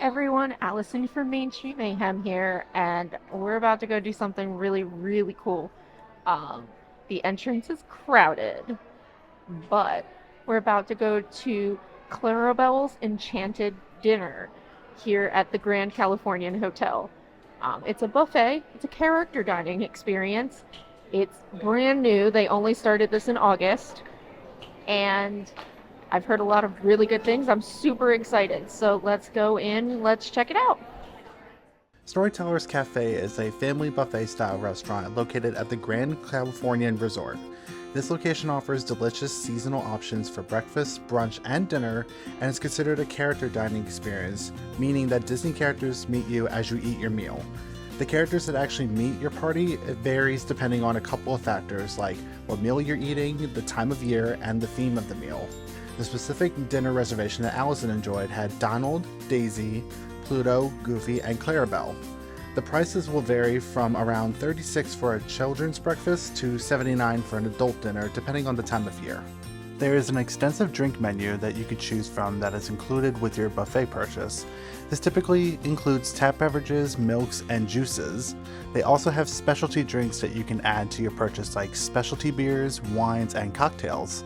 Everyone, Allison from Main Street Mayhem here, and we're about to go do something really, really cool. Um, the entrance is crowded, but we're about to go to Clarabelle's Enchanted dinner here at the Grand Californian Hotel. It's a buffet, it's a character dining experience. It's brand new. They only started this in August, and I've heard a lot of really good things. I'm super excited. So let's go in, let's check it out. Storytellers Cafe is a family buffet style restaurant located at the Grand Californian Resort. This location offers delicious seasonal options for breakfast, brunch, and dinner, and is considered a character dining experience, meaning that Disney characters meet you as you eat your meal. The characters that actually meet your party varies depending on a couple of factors like what meal you're eating, the time of year, and the theme of the meal. The specific dinner reservation that Allison enjoyed had Donald, Daisy, Pluto, Goofy, and Clarabelle. The prices will vary from around $36 for a children's breakfast to $79 for an adult dinner, depending on the time of year. There is an extensive drink menu that you could choose from that is included with your buffet purchase. This typically includes tap beverages, milks, and juices. They also have specialty drinks that you can add to your purchase, like specialty beers, wines, and cocktails.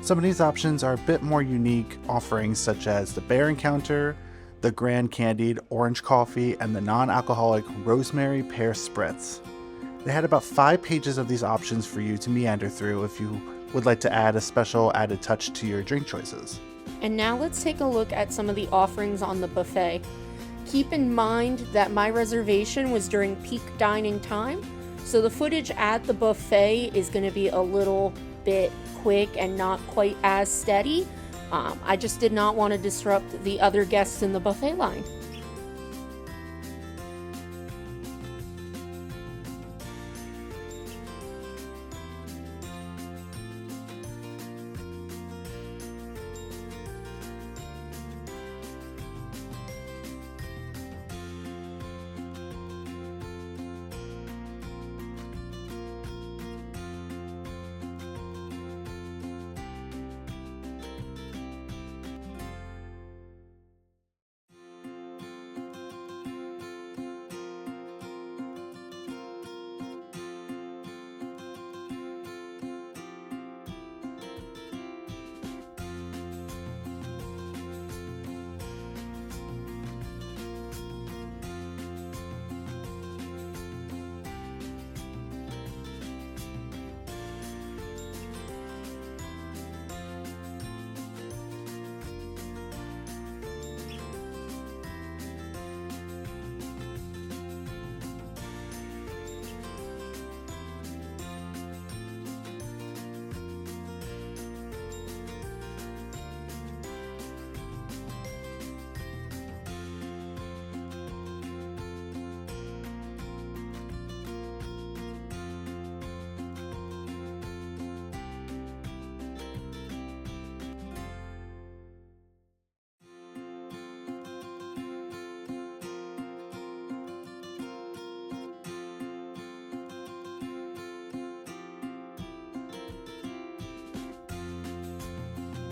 Some of these options are a bit more unique offerings, such as the Bear Encounter, the Grand Candied Orange Coffee, and the non-alcoholic Rosemary Pear Spritz. They had about 5 pages of these options for you to meander through if you would like to add a special added touch to your drink choices. And now let's take a look at some of the offerings on the buffet. Keep in mind that my reservation was during peak dining time, so the footage at the buffet is going to be a little bit quick and not quite as steady. I just did not want to disrupt the other guests in the buffet line.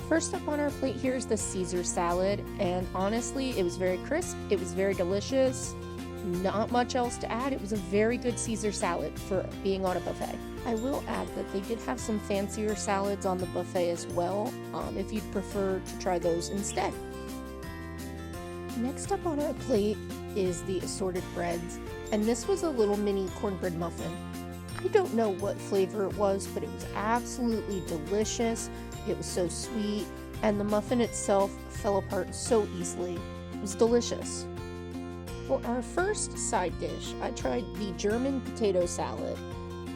First up on our plate here is the Caesar salad, and honestly, it was very crisp, it was very delicious, not much else to add. It was a very good Caesar salad for being on a buffet. I will add that they did have some fancier salads on the buffet as well, if you'd prefer to try those instead. Next up on our plate is the assorted breads, and this was a little mini cornbread muffin. I don't know what flavor it was, but it was absolutely delicious. It was so sweet, and the muffin itself fell apart so easily. It was delicious. For our first side dish, I tried the German potato salad,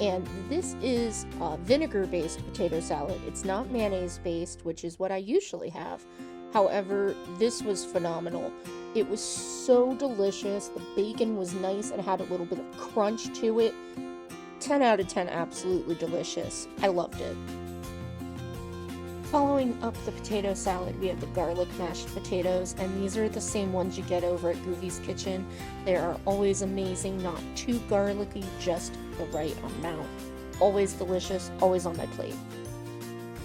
and this is a vinegar-based potato salad. It's not mayonnaise-based, which is what I usually have. However, this was phenomenal. It was so delicious. The bacon was nice and had a little bit of crunch to it. 10 out of 10, absolutely delicious. I loved it. Following up the potato salad, we have the garlic mashed potatoes, and these are the same ones you get over at Goofy's Kitchen. They are always amazing, not too garlicky, just the right amount. Always delicious, always on my plate.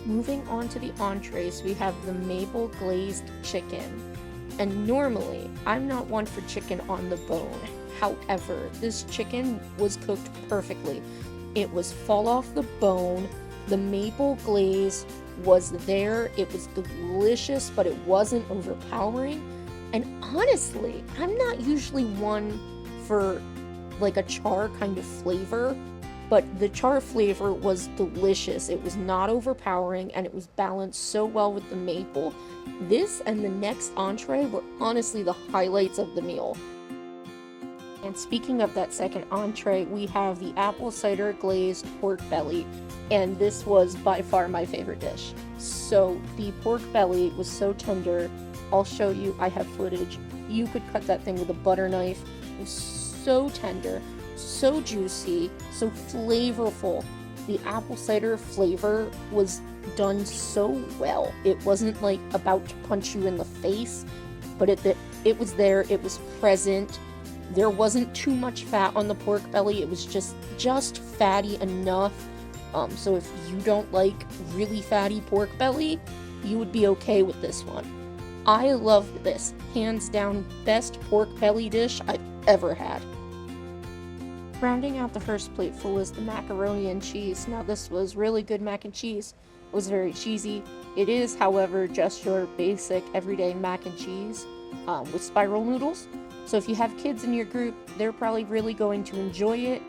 Moving on to the entrees, we have the maple glazed chicken. And normally, I'm not one for chicken on the bone. However, this chicken was cooked perfectly. It was fall off the bone. The maple glaze was there. It was delicious, but it wasn't overpowering. And honestly, I'm not usually one for like a char kind of flavor, but the char flavor was delicious. It was not overpowering, and it was balanced so well with the maple. This and the next entree were honestly the highlights of the meal. And speaking of that second entree, we have the apple cider glazed pork belly, and this was by far my favorite dish. So the pork belly was so tender. I'll show you, I have footage. You could cut that thing with a butter knife. It was so tender, so juicy, so flavorful. The apple cider flavor was done so well. It wasn't like about to punch you in the face, but it was there, it was present. There wasn't too much fat on the pork belly. It was just fatty enough. So if you don't like really fatty pork belly, you would be okay with this one. I loved this. Hands down, best pork belly dish I've ever had. Rounding out the first plateful was the macaroni and cheese. Now this was really good mac and cheese. It was very cheesy. It is, however, just your basic everyday mac and cheese with spiral noodles. So if you have kids in your group, they're probably really going to enjoy it.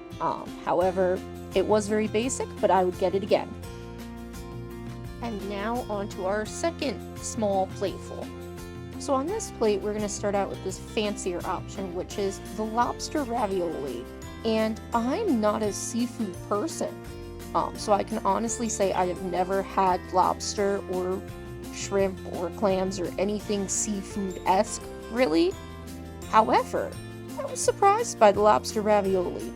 However, it was very basic, but I would get it again. And now on to our second small plateful. So on this plate, we're going to start out with this fancier option, which is the lobster ravioli. And I'm not a seafood person, so I can honestly say I have never had lobster or shrimp or clams or anything seafood-esque, really. However, I was surprised by the lobster ravioli.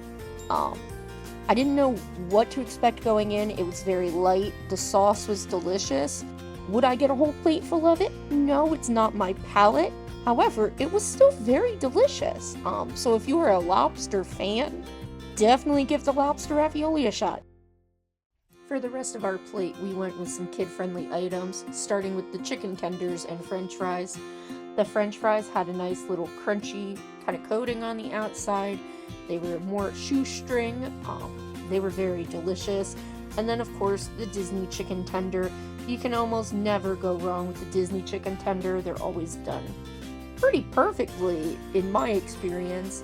I didn't know what to expect going in. It was very light. The sauce was delicious. Would I get a whole plate full of it? No, it's not my palate. However, it was still very delicious. So if you are a lobster fan, definitely give the lobster ravioli a shot. For the rest of our plate, we went with some kid-friendly items, starting with the chicken tenders and french fries. The french fries had a nice little crunchy kind of coating on the outside. They were more shoestring. They were very delicious. And then, of course, the Disney chicken tender. You can almost never go wrong with the Disney chicken tender. They're always done pretty perfectly, in my experience.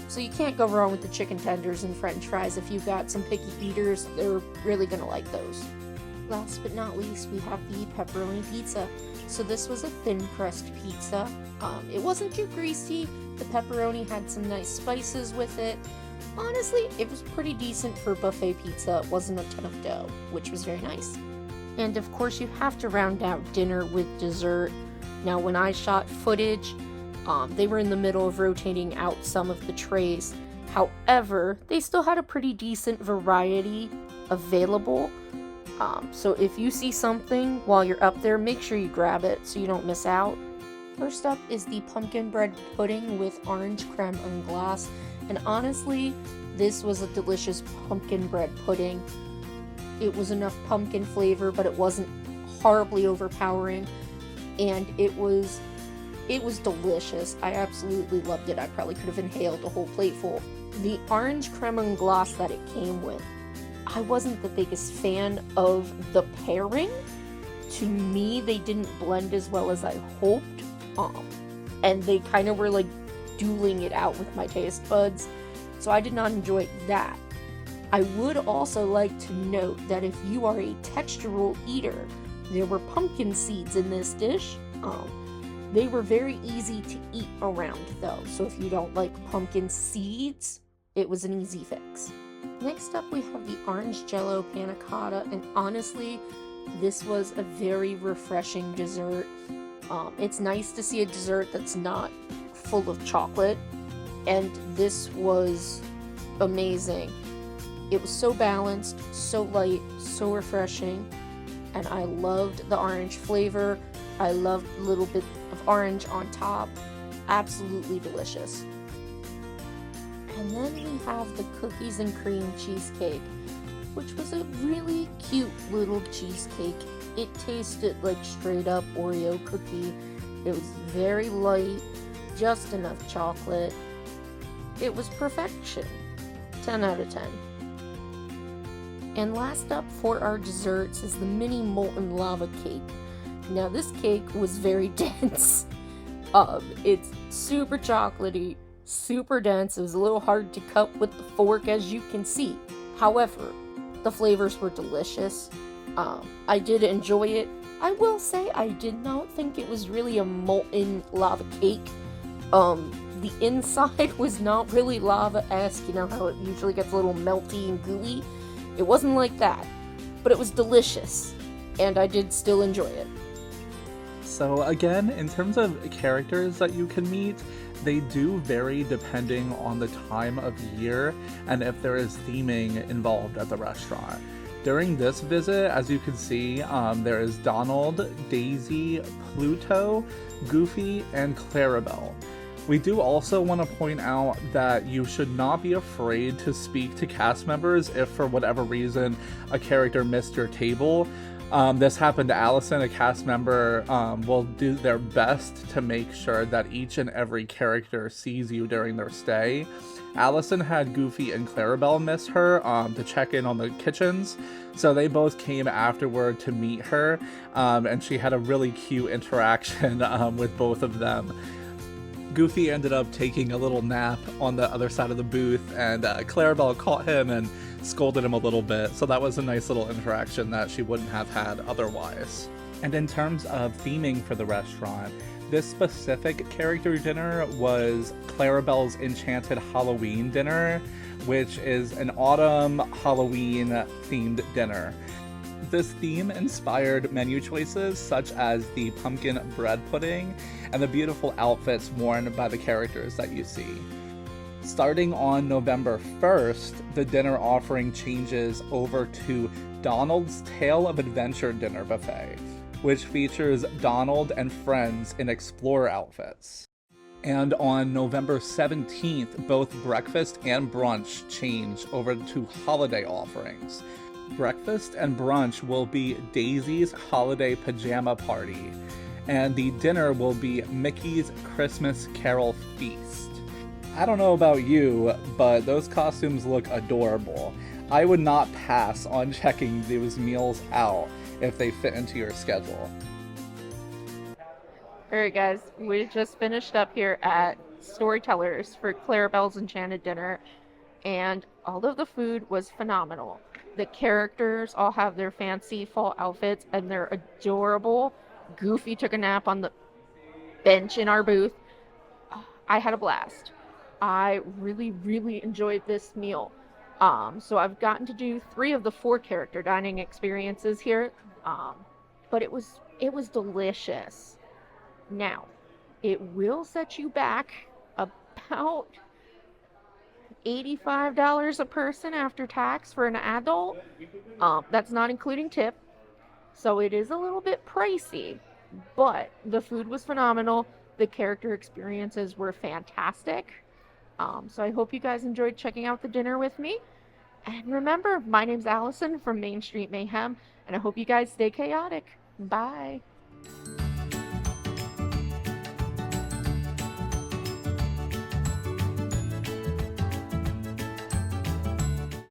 So you can't go wrong with the chicken tenders and french fries. If you've got some picky eaters, they're really gonna like those. Last but not least, we have the pepperoni pizza. So this was a thin crust pizza. It wasn't too greasy. The pepperoni had some nice spices with it. Honestly, it was pretty decent for buffet pizza. It wasn't a ton of dough, which was very nice. And of course, you have to round out dinner with dessert. Now, when I shot footage, they were in the middle of rotating out some of the trays. However, they still had a pretty decent variety available. So if you see something while you're up there, make sure you grab it so you don't miss out. First up is the pumpkin bread pudding with orange creme anglace. And honestly, this was a delicious pumpkin bread pudding. It was enough pumpkin flavor, but it wasn't horribly overpowering. And it was delicious. I absolutely loved it. I probably could have inhaled a whole plateful. The orange creme anglace that it came with, I wasn't the biggest fan of the pairing. To me, they didn't blend as well as I hoped. And they kind of were like dueling it out with my taste buds. So I did not enjoy that. I would also like to note that if you are a textural eater, there were pumpkin seeds in this dish. They were very easy to eat around though, so if you don't like pumpkin seeds, it was an easy fix. Next up we have the orange jello panna cotta, and honestly, this was a very refreshing dessert. It's nice to see a dessert that's not full of chocolate, and this was amazing. It was so balanced, so light, so refreshing, and I loved the orange flavor. I loved a little bit of orange on top. Absolutely delicious. And then we have the cookies and cream cheesecake, which was a really cute little cheesecake. It tasted like straight up Oreo cookie. It was very light, just enough chocolate. It was perfection. 10 out of 10. And last up for our desserts is the mini molten lava cake. Now this cake was very dense. It's super chocolatey, super dense. It was a little hard to cut with the fork, as you can see. However, the flavors were delicious. I did enjoy it. I will say I did not think it was really a molten lava cake. The inside was not really lava-esque, you know how it usually gets a little melty and gooey. It wasn't like that, but it was delicious, and I did still enjoy it. So again, in terms of characters that you can meet, they do vary depending on the time of year and if there is theming involved at the restaurant. During this visit, as you can see, there is Donald, Daisy, Pluto, Goofy, and Clarabelle. We do also want to point out that you should not be afraid to speak to cast members if for whatever reason a character missed your table. This happened to Allison. A cast member will do their best to make sure that each and every character sees you during their stay. Allison had Goofy and Clarabelle miss her to check in on the kitchens, so they both came afterward to meet her, and she had a really cute interaction with both of them. Goofy ended up taking a little nap on the other side of the booth, and Clarabelle caught him and scolded him a little bit, so that was a nice little interaction that she wouldn't have had otherwise. And in terms of theming for the restaurant, this specific character dinner was Clarabelle's Enchanted Halloween dinner, which is an autumn Halloween themed dinner. This theme inspired menu choices such as the pumpkin bread pudding and the beautiful outfits worn by the characters that you see. Starting on November 1st, the dinner offering changes over to Donald's Tale of Adventure Dinner Buffet, which features Donald and friends in explorer outfits. And on November 17th, both breakfast and brunch change over to holiday offerings. Breakfast and brunch will be Daisy's Holiday Pajama Party, and the dinner will be Mickey's Christmas Carol Feast. I don't know about you, but those costumes look adorable. I would not pass on checking those meals out if they fit into your schedule. Alright guys, we just finished up here at Storytellers for Clarabelle's Enchanted Dinner, and all of the food was phenomenal. The characters all have their fancy fall outfits and they're adorable. Goofy took a nap on the bench in our booth. I had a blast. I really enjoyed this meal. So I've gotten to do 3 of the 4 character dining experiences here. But it was delicious. Now, it will set you back about $85 a person after tax for an adult. That's not including tip. So it is a little bit pricey, but the food was phenomenal. The character experiences were fantastic. So I hope you guys enjoyed checking out the dinner with me. And remember, my name's Allison from Main Street Mayhem, and I hope you guys stay chaotic. Bye.